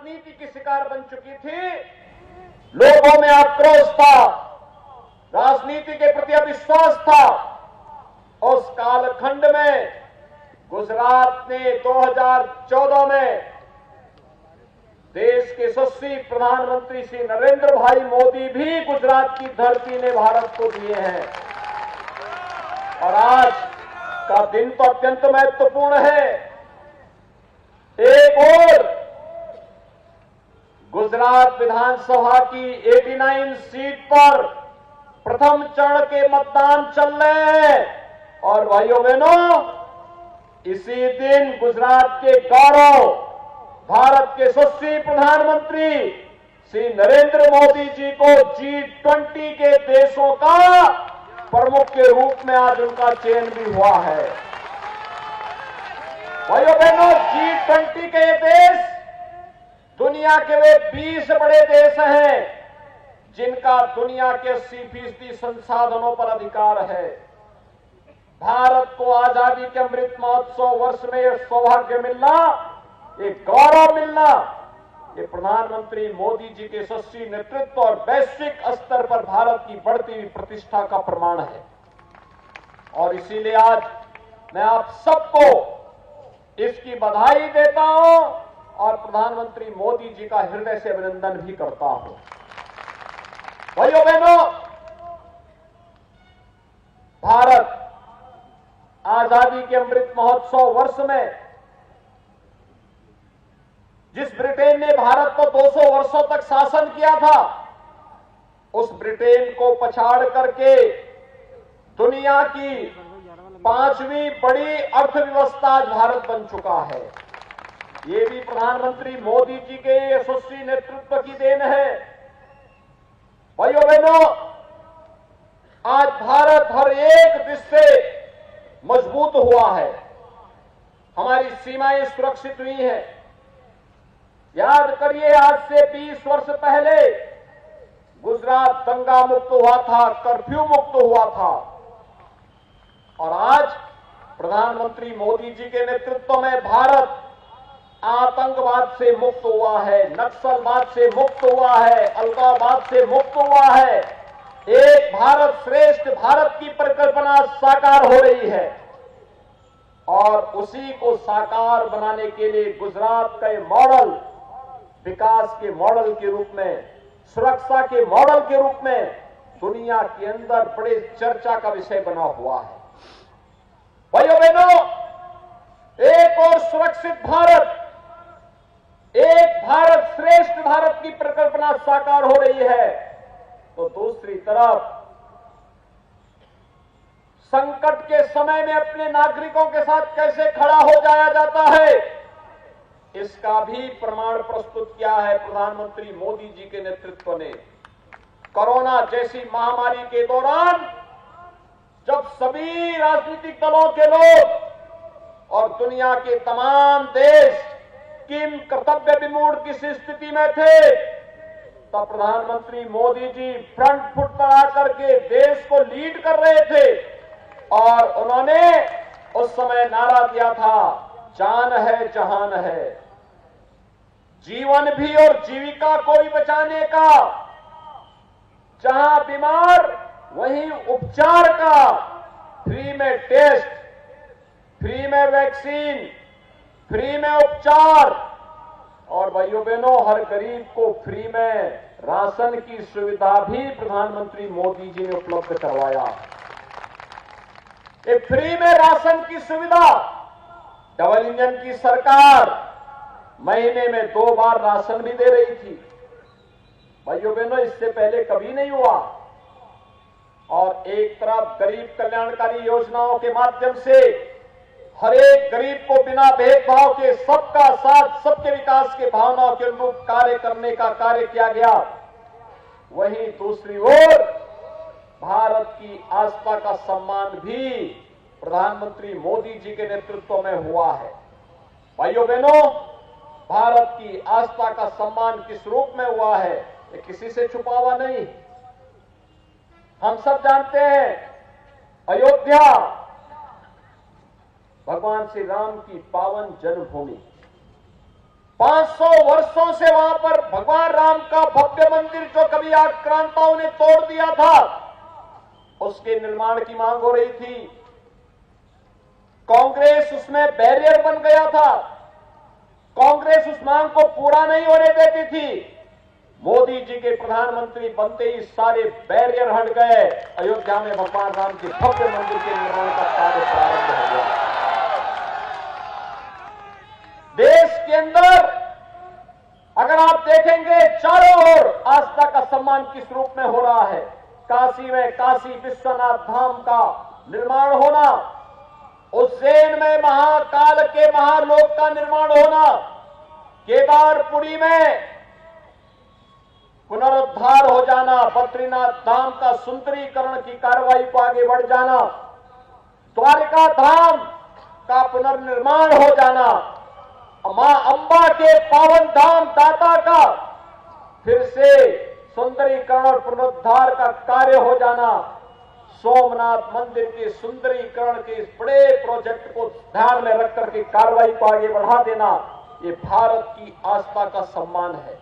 राजनीति की शिकार बन चुकी थी। लोगों में आक्रोश था, राजनीति के प्रति अविश्वास था। उस कालखंड में गुजरात ने 2014 में देश के यशस्वी प्रधानमंत्री श्री नरेंद्र भाई मोदी भी गुजरात की धरती ने भारत को दिए हैं। और आज का दिन तो अत्यंत महत्वपूर्ण है। एक और गुजरात विधानसभा की 89 सीट पर प्रथम चरण के मतदान चल रहे हैं। और भाइयों बहनों, इसी दिन गुजरात के गौरव भारत के यशस्वी प्रधानमंत्री श्री नरेंद्र मोदी जी को G20 के देशों का प्रमुख के रूप में आज उनका चयन भी हुआ है। भाइयों बहनों, G20 के ये देश दुनिया के वे 20 बड़े देश हैं जिनका दुनिया के 80% संसाधनों पर अधिकार है। भारत को आजादी के अमृत महोत्सव वर्ष में यह सौभाग्य मिलना, ये गौरव मिलना, ये प्रधानमंत्री मोदी जी के यशस्वी नेतृत्व और वैश्विक स्तर पर भारत की बढ़ती हुई प्रतिष्ठा का प्रमाण है। और इसीलिए आज मैं आप सबको इसकी बधाई देता हूं और प्रधानमंत्री मोदी जी का हृदय से अभिनंदन भी करता हूं। भाइयों बहनों, भारत आजादी के अमृत महोत्सव वर्ष में जिस ब्रिटेन ने भारत को 200 वर्षों तक शासन किया था, उस ब्रिटेन को पछाड़ करके दुनिया की 5वीं बड़ी अर्थव्यवस्था आज भारत बन चुका है। ये भी प्रधानमंत्री मोदी जी के यशस्वी नेतृत्व की देन है। भाइयों बहनों, आज भारत हर एक दिशा से मजबूत हुआ है, हमारी सीमाएं सुरक्षित हुई हैं। याद करिए, आज से 20 वर्ष पहले गुजरात दंगा मुक्त हुआ था, कर्फ्यू मुक्त हुआ था। और आज प्रधानमंत्री मोदी जी के नेतृत्व में भारत आतंकवाद से मुक्त हुआ है, नक्सलवाद से मुक्त हुआ है, अलगाववाद से मुक्त हुआ है। एक भारत श्रेष्ठ भारत की परिकल्पना साकार हो रही है। और उसी को साकार बनाने के लिए गुजरात का मॉडल विकास के मॉडल के रूप में, सुरक्षा के मॉडल के रूप में दुनिया के अंदर बड़े चर्चा का विषय बना हुआ है। भाइयों बहनों, एक और सुरक्षित भारत, एक भारत श्रेष्ठ भारत की परिकल्पना साकार हो रही है, तो दूसरी तरफ संकट के समय में अपने नागरिकों के साथ कैसे खड़ा हो जाया जाता है, इसका भी प्रमाण प्रस्तुत किया है प्रधानमंत्री मोदी जी के नेतृत्व ने। कोरोना जैसी महामारी के दौरान जब सभी राजनीतिक दलों के लोग और दुनिया के तमाम देश किम कर्तव्य विमूढ़ की स्थिति में थे, तब प्रधानमंत्री मोदी जी फ्रंट फुट पर आकर के देश को लीड कर रहे थे। और उन्होंने उस समय नारा दिया था, जान है जहान है, जीवन भी और जीविका को भी बचाने का, जहां बीमार वहीं उपचार का, फ्री में टेस्ट, फ्री में वैक्सीन, फ्री में उपचार, और भाइयों बहनों, हर गरीब को फ्री में राशन की सुविधा भी प्रधानमंत्री मोदी जी ने उपलब्ध करवाया। ये फ्री में राशन की सुविधा, डबल इंजन की सरकार महीने में 2 बार राशन भी दे रही थी। भाइयों बहनों, इससे पहले कभी नहीं हुआ। और एक तरफ गरीब कल्याणकारी योजनाओं के माध्यम से हर एक गरीब को बिना भेदभाव के सबका साथ, सबके विकास के भावनाओं के अनुरूप कार्य करने का कार्य किया गया, वहीं दूसरी ओर भारत की आस्था का सम्मान भी प्रधानमंत्री मोदी जी के नेतृत्व में हुआ है। भाइयों बहनों, भारत की आस्था का सम्मान किस रूप में हुआ है, ये किसी से छुपा हुआ नहीं। हम सब जानते हैं, अयोध्या भगवान श्री राम की पावन जन्मभूमि, 500 वर्षों से वहां पर भगवान राम का भव्य मंदिर जो कभी आक्रांताओं ने तोड़ दिया था, उसके निर्माण की मांग हो रही थी। कांग्रेस उसमें बैरियर बन गया था। कांग्रेस उस मांग को पूरा नहीं होने देती थी। मोदी जी के प्रधानमंत्री बनते ही सारे बैरियर हट गए। अयोध्या में भगवान राम के भव्य मंदिर के निर्माण का कार्य प्रारंभ हो गया। देश के अंदर अगर आप देखेंगे, चारों ओर आस्था का सम्मान किस रूप में हो रहा है। काशी में काशी विश्वनाथ धाम का निर्माण होना, उज्जैन में महाकाल के महालोक का निर्माण होना, केदारपुरी में पुनरुद्धार हो जाना, बद्रीनाथ धाम का सुंदरीकरण की कार्रवाई को आगे बढ़ जाना, द्वारिका धाम का पुनर्निर्माण हो जाना, मां अंबा के पावन धाम दाता का फिर से सुंदरीकरण और पुनरुद्धार का कार्य हो जाना, सोमनाथ मंदिर के सुंदरीकरण के इस बड़े प्रोजेक्ट को ध्यान में रखकर के कार्रवाई को आगे बढ़ा देना, ये भारत की आस्था का सम्मान है।